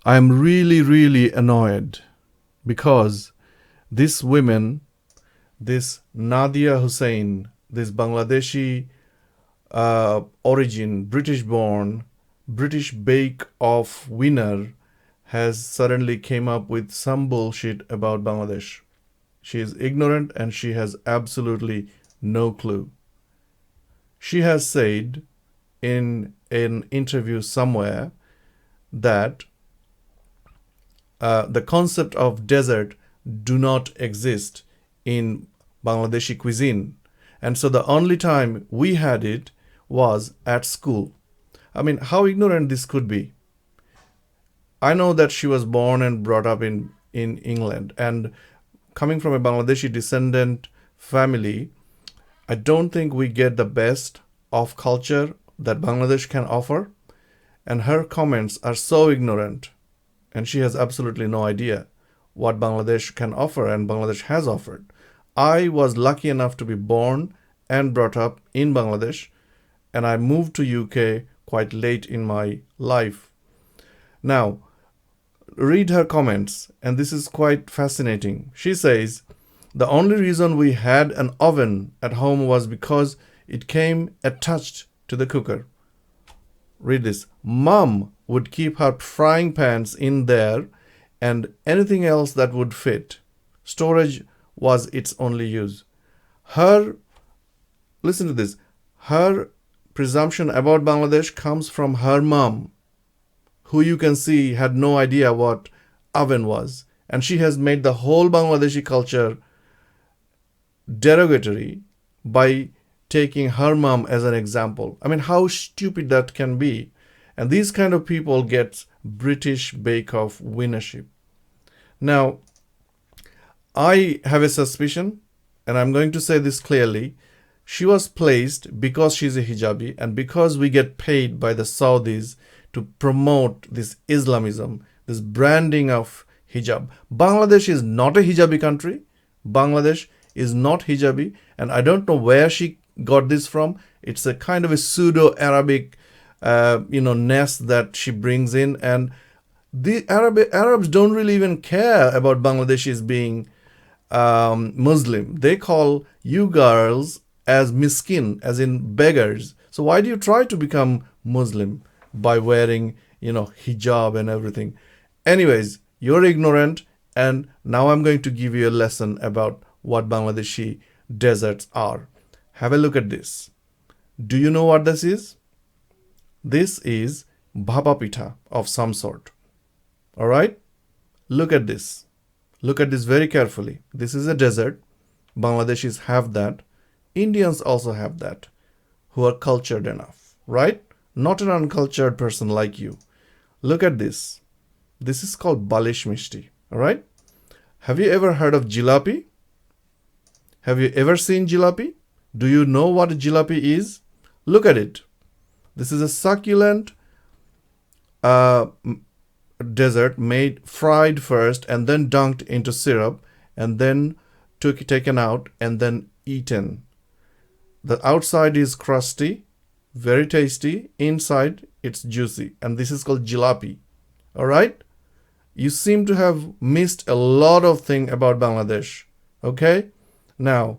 I am really, really annoyed because this women, this Nadiya Hussain, this Bangladeshi origin, British born, British bake off winner, has suddenly came up with some bullshit about Bangladesh. She is ignorant and she has absolutely no clue. She has said in an interview somewhere that the concept of desert do not exist in Bangladeshi cuisine. And so the only time we had it was at school. I mean, how ignorant this could be. I know that she was born and brought up in England. And coming from a Bangladeshi descendant family, I don't think we get the best of culture that Bangladesh can offer. And her comments are so ignorant. And she has absolutely no idea what Bangladesh can offer and Bangladesh has offered. I was lucky enough to be born and brought up in Bangladesh, and I moved to UK quite late in my life. Now, read her comments, and this is quite fascinating. She says, the only reason we had an oven at home was because it came attached to the cooker. Read this. Mom would keep her frying pans in there and anything else that would fit. Storage was its only use. Her, listen to this, her presumption about Bangladesh comes from her mom, who you can see had no idea what oven was. And she has made the whole Bangladeshi culture derogatory by taking her mom as an example. I mean, how stupid that can be. And these kind of people get British Bake Off winnership. Now, I have a suspicion, and I'm going to say this clearly. She was placed because she's a hijabi and because we get paid by the Saudis to promote this Islamism, this branding of hijab. Bangladesh is not a hijabi country. Bangladesh is not hijabi, and I don't know where she got this from. It's a kind of a pseudo-Arabic, nest that she brings in, and the Arabs don't really even care about Bangladeshis being Muslim. They call you girls as miskin, as in beggars. So why do you try to become Muslim by wearing, hijab and everything? Anyways, you're ignorant, and now I'm going to give you a lesson about what Bangladeshi deserts are. Have a look at this. Do you know what this is? This is bhapa pitha of some sort. All right? Look at this. Look at this very carefully. This is a desert. Bangladeshis have that. Indians also have that, who are cultured enough, right? Not an uncultured person like you. Look at this. This is called balish mishti. All right? Have you ever heard of jalapi? Have you ever seen jalapi? Do you know what a jalapi is? Look at it. This is a succulent dessert fried first and then dunked into syrup and then taken out and then eaten. The outside is crusty, very tasty. Inside, it's juicy. And this is called jalapi. All right? You seem to have missed a lot of things about Bangladesh. Okay? Now,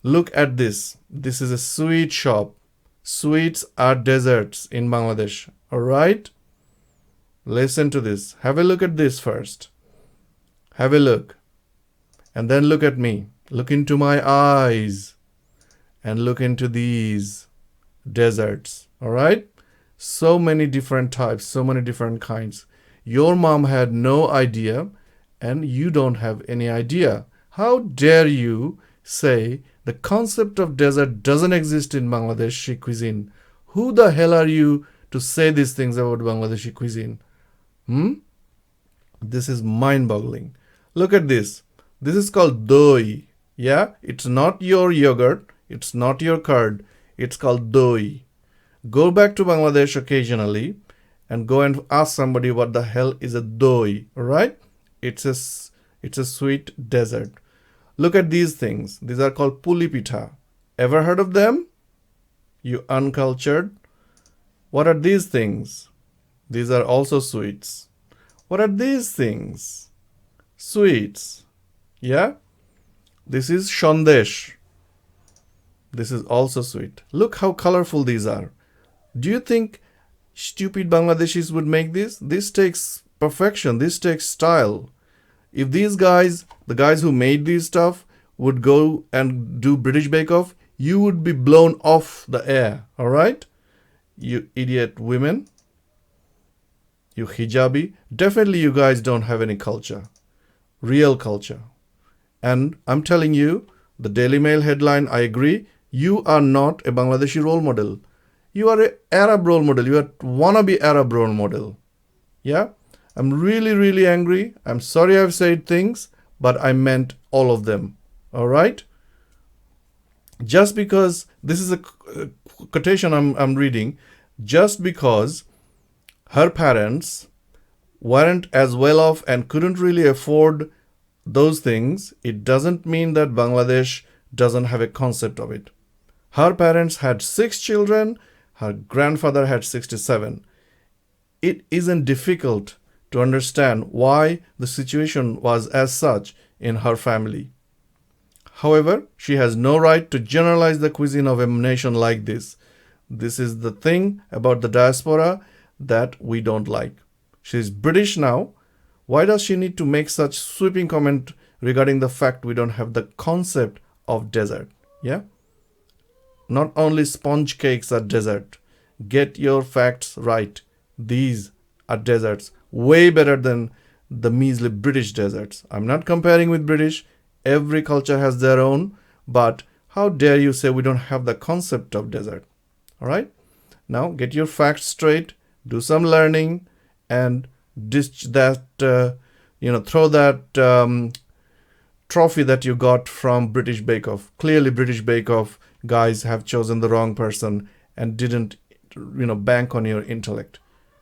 look at this. This is a sweet shop. Sweets are desserts in Bangladesh. All right? Listen to this. Have a look at this first. Have a look. And then look at me. Look into my eyes. And look into these desserts. All right? So many different types, so many different kinds. Your mom had no idea, and you don't have any idea. How dare you say the concept of desert doesn't exist in Bangladeshi cuisine? Who the hell are you to say these things about Bangladeshi cuisine? This is mind-boggling. Look at this. This is called doi. Yeah? It's not your yogurt. It's not your curd. It's called doi. Go back to Bangladesh occasionally and go and ask somebody what the hell is a doi. Alright? It's a sweet dessert. Look at these things. These are called puli pitha. Ever heard of them? You uncultured. What are these things? These are also sweets. What are these things? Sweets. Yeah? This is shandesh. This is also sweet. Look how colorful these are. Do you think stupid Bangladeshis would make this? This takes perfection. This takes style. If these guys, the guys who made this stuff, would go and do British Bake Off, you would be blown off the air. Alright? You idiot women. You hijabi. Definitely you guys don't have any culture. Real culture. And I'm telling you, the Daily Mail headline, I agree, you are not a Bangladeshi role model. You are an Arab role model. You are wannabe Arab role model. Yeah? I'm really, really angry. I'm sorry I've said things, but I meant all of them. Alright? Just because, this is a quotation I'm reading, just because her parents weren't as well off and couldn't really afford those things, it doesn't mean that Bangladesh doesn't have a concept of it. Her parents had 6 children, her grandfather had 67. It isn't difficult to understand why the situation was as such in her family. However, she has no right to generalize the cuisine of a nation like this. This is the thing about the diaspora that we don't like. She's British now. Why does she need to make such sweeping comment regarding the fact we don't have the concept of dessert? Yeah? Not only sponge cakes are dessert. Get your facts right. These are desserts. Way better than the measly British desserts. I'm not comparing with British. Every culture has their own. But how dare you say we don't have the concept of dessert? Alright? Now get your facts straight. Do some learning. And ditch that, throw that trophy that you got from British Bake Off. Clearly British Bake Off guys have chosen the wrong person and didn't, bank on your intellect.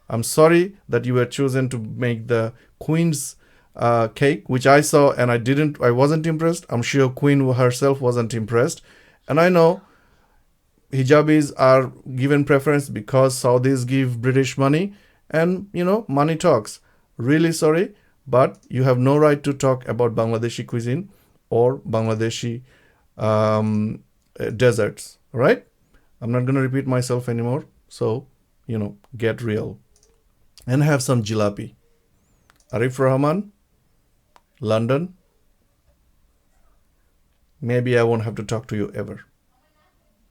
I'm sorry that you were chosen to make the Queen's cake, which I saw and I wasn't impressed. I'm sure Queen herself wasn't impressed. And I know hijabis are given preference because Saudis give British money and, money talks. Really sorry, but you have no right to talk about Bangladeshi cuisine or Bangladeshi desserts, right? I'm not going to repeat myself anymore. So, get real and have some jalapi. Arif Rahman, London. Maybe I won't have to talk to you ever.